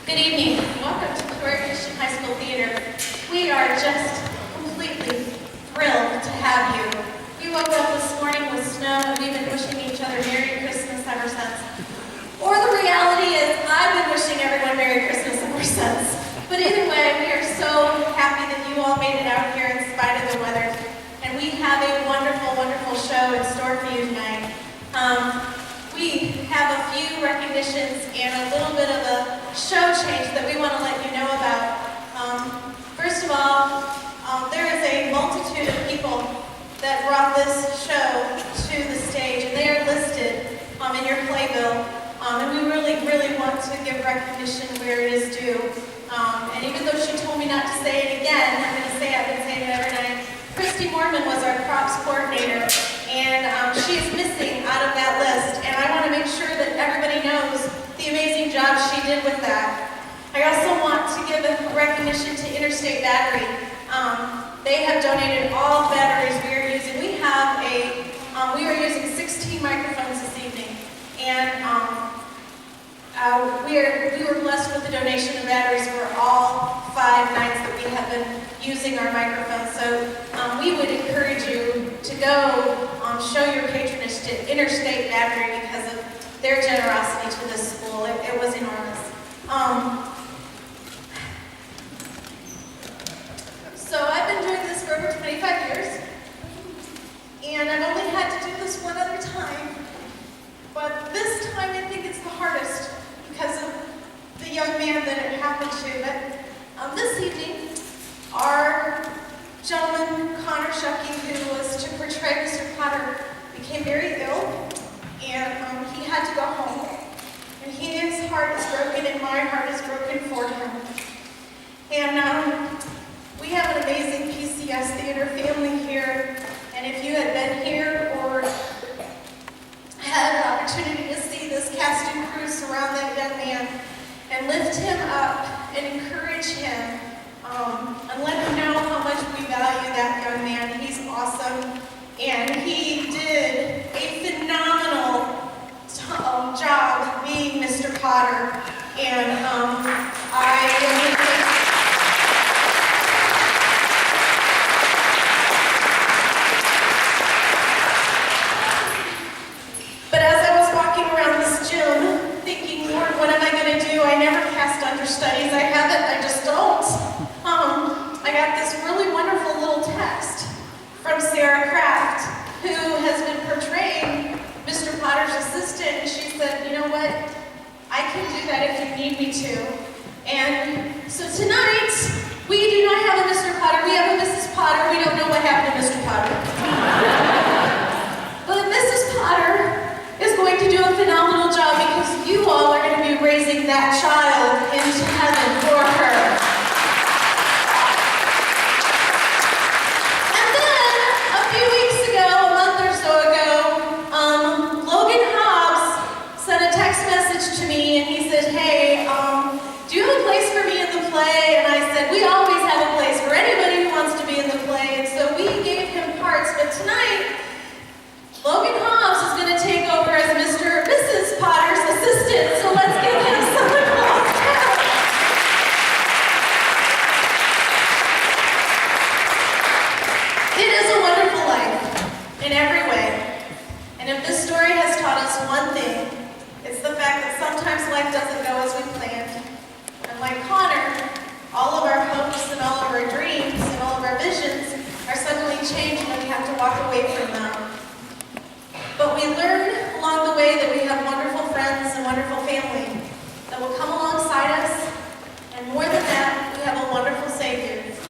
Good evening. Welcome to Peoria Christian High School Theater. We are just completely thrilled to have you. We woke up this morning with snow and we've been wishing each other Merry Christmas ever since. Or the reality is I've been wishing everyone Merry Christmas ever since. But either way, we are so happy that you all made it out here in spite of the weather. And we have a wonderful, wonderful show in store for you tonight. We have a few recognitions and a little bit of a show change that we want to let you know about. First of all, there is a multitude of people that brought this show to the stage, and they are listed in your playbill. And we really, really want to give recognition where it is due. And even though she told me not to say it again, I'm going to say it. I've been saying it every night. Christy Mormon was our props coordinator, and she is missing out of that list. And I want to make sure that everybody knows the amazing job she did with that. I also want to give a recognition to Interstate Battery. They have donated all batteries we are using. We are using 16 microphones this evening, and we were blessed with the donation of batteries for all 5 nights that we have been using our microphones. So we would encourage you to go show your patronage to Interstate Battery because of their generosity to this school. It was enormous. So I've been doing this for over 25 years, and I've only had to do this one other time. But this time I think it's the hardest because of the young man that it happened to. But this evening, our gentleman, Connor Shuckey, who was to portray Mr. Potter, became very ill, and he had to go home. And his heart is broken, and my heart is broken for him. And we have an amazing PCS theater family here, and if you had been here or had an opportunity to see this cast and crew surround that young man and lift him up and encourage him and let him know how much we value that young man. He's awesome, and he did a phenomenal job being Mr. Potter, and But as I was walking around this gym, thinking, Lord, what am I going to do? I never passed understudies. I haven't. I just don't. I got this really wonderful little text from Sarah Kraft, who has been portraying Mr. Potter's assistant. She said, you know what? I can do that if you need me to. And so tonight, we do not have a Mr. Potter. We have a Mrs. Potter. We don't know what happened to Mr. Potter. But Mrs. Potter is going to do a phenomenal job because you all are going to be raising that child into heaven for her. And then, a few weeks ago, a month or so ago, Logan Hobbs sent a text message to me, and he said, hey, do you have a place for me in the play? And I said, we always have a place for anybody who wants to be in the play. And so we gave him parts, but tonight, Logan Hobbs is going to take over as Mr. or Mrs. Potter's assistant, so let's give him some applause. It is a wonderful life in every way. And if this story has taught us one thing, it's the fact that sometimes life doesn't go as we planned. And like Connor, all of our hopes and all of our dreams and all of our visions are suddenly changed when we have to walk away from them. But we learn along the way that we have wonderful friends and wonderful family that will come